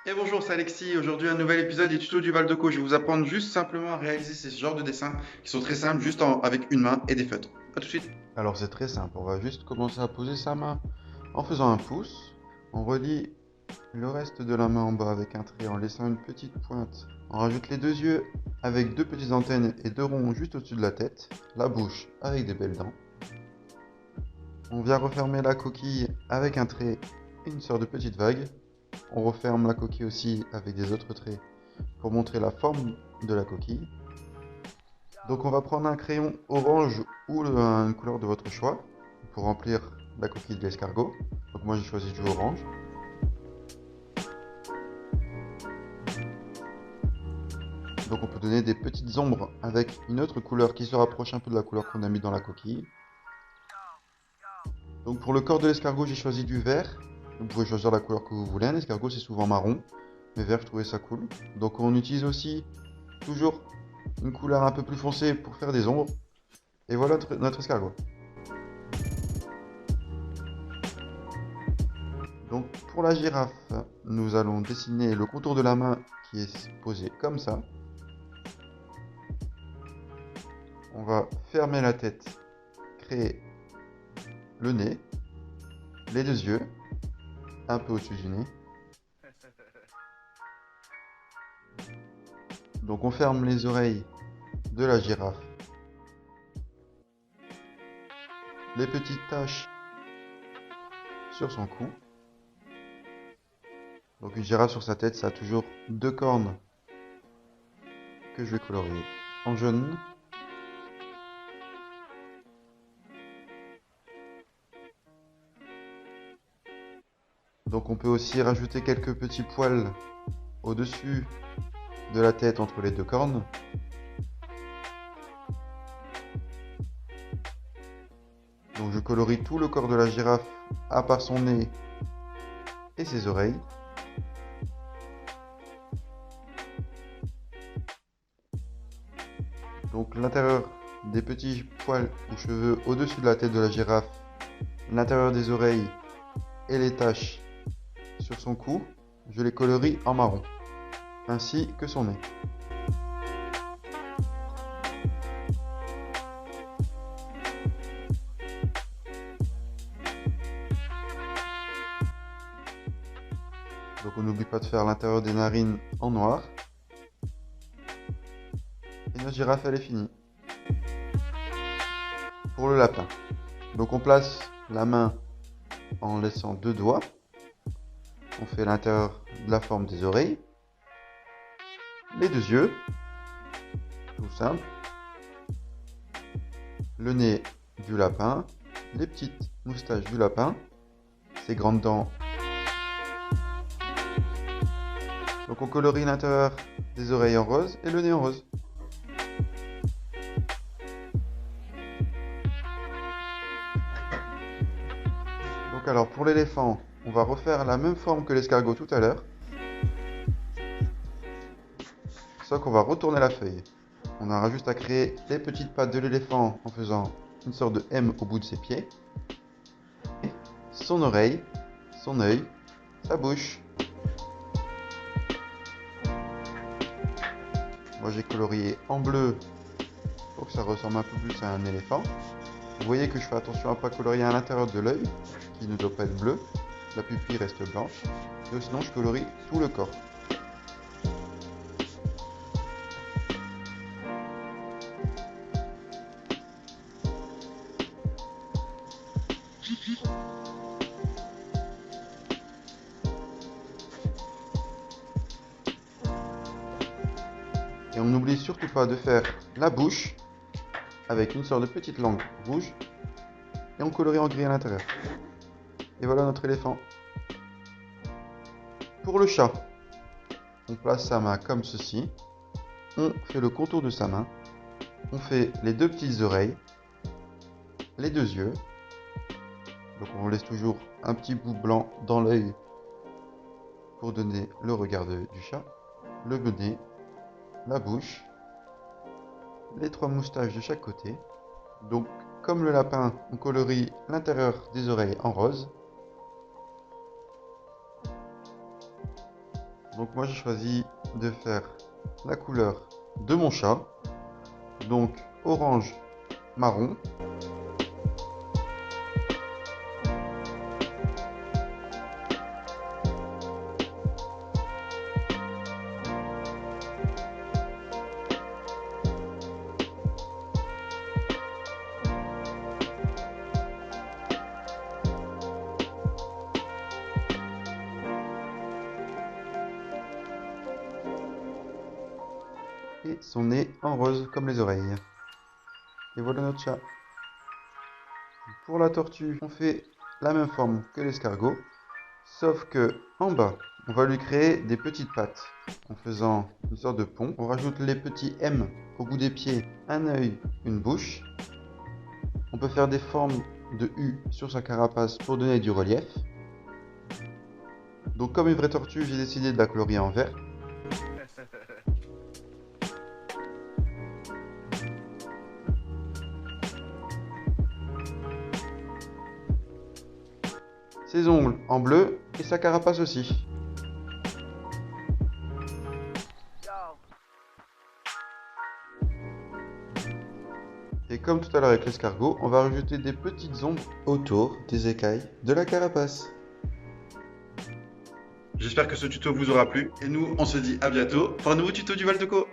Et bonjour, c'est Alexis. Aujourd'hui, un nouvel épisode des tutos du Val-de-Co. Je vais vous apprendre juste simplement à réaliser ces genres de dessins qui sont très simples, avec une main et des feutres. A tout de suite. Alors c'est très simple, on va juste commencer à poser sa main en faisant un pouce. On relie le reste de la main en bas avec un trait en laissant une petite pointe. On rajoute les deux yeux avec deux petites antennes et deux ronds juste au-dessus de la tête. La bouche avec des belles dents. On vient refermer la coquille avec un trait et une sorte de petite vague. On referme la coquille aussi avec des autres traits pour montrer la forme de la coquille. Donc on va prendre un crayon orange ou une couleur de votre choix pour remplir la coquille de l'escargot. Donc moi j'ai choisi du orange. Donc on peut donner des petites ombres avec une autre couleur qui se rapproche un peu de la couleur qu'on a mis dans la coquille. Donc pour le corps de l'escargot j'ai choisi du vert. Vous pouvez choisir la couleur que vous voulez. Un escargot c'est souvent marron, mais vert je trouvais ça cool. Donc on utilise aussi toujours une couleur un peu plus foncée pour faire des ombres. Et voilà notre escargot. Donc pour la girafe, nous allons dessiner le contour de la main qui est posé comme ça. On va fermer la tête, créer le nez, les deux yeux, un peu au-dessus du nez. Donc on ferme les oreilles de la girafe. Les petites taches sur son cou. Donc une girafe sur sa tête, ça a toujours deux cornes que je vais colorier en jaune. Donc on peut aussi rajouter quelques petits poils au-dessus de la tête entre les deux cornes. Donc je colorie tout le corps de la girafe à part son nez et ses oreilles. Donc l'intérieur des petits poils ou cheveux au-dessus de la tête de la girafe, l'intérieur des oreilles et les taches sur son cou, je les colorie en marron, ainsi que son nez. Donc on n'oublie pas de faire l'intérieur des narines en noir. Et notre girafe elle est finie. Pour le lapin. Donc on place la main en laissant deux doigts. On fait l'intérieur de la forme des oreilles. Les deux yeux. Tout simple. Le nez du lapin. Les petites moustaches du lapin. Ses grandes dents. Donc on colorie l'intérieur des oreilles en rose et le nez en rose. Donc alors pour l'éléphant, on va refaire la même forme que l'escargot tout à l'heure. Sauf qu'on va retourner la feuille. On aura juste à créer les petites pattes de l'éléphant en faisant une sorte de M au bout de ses pieds. Son oreille, son œil, sa bouche. Moi j'ai colorié en bleu pour que ça ressemble un peu plus à un éléphant. Vous voyez que je fais attention à ne pas colorier à l'intérieur de l'œil, qui ne doit pas être bleu. La pupille reste blanche. Et sinon je colorie tout le corps. Et on n'oublie surtout pas de faire la bouche avec une sorte de petite langue rouge et on colorie en gris à l'intérieur. Et voilà notre éléphant. Pour le chat, on place sa main comme ceci. On fait le contour de sa main. On fait les deux petites oreilles, les deux yeux. Donc on laisse toujours un petit bout blanc dans l'œil pour donner le regard du chat. Le bonnet, la bouche, les trois moustaches de chaque côté. Donc comme le lapin, on colorie l'intérieur des oreilles en rose. Donc moi j'ai choisi de faire la couleur de mon chat, donc orange marron. Et son nez en rose comme les oreilles. Et voilà notre chat. Pour la tortue, on fait la même forme que l'escargot, sauf que en bas, on va lui créer des petites pattes en faisant une sorte de pont. On rajoute les petits M au bout des pieds, un œil, une bouche. On peut faire des formes de U sur sa carapace pour donner du relief. Donc comme une vraie tortue, j'ai décidé de la colorier en vert. Ses ongles en bleu et sa carapace aussi. Et comme tout à l'heure avec l'escargot, on va rajouter des petites ombres autour des écailles de la carapace. J'espère que ce tuto vous aura plu et nous on se dit à bientôt pour un nouveau tuto du Val de Co.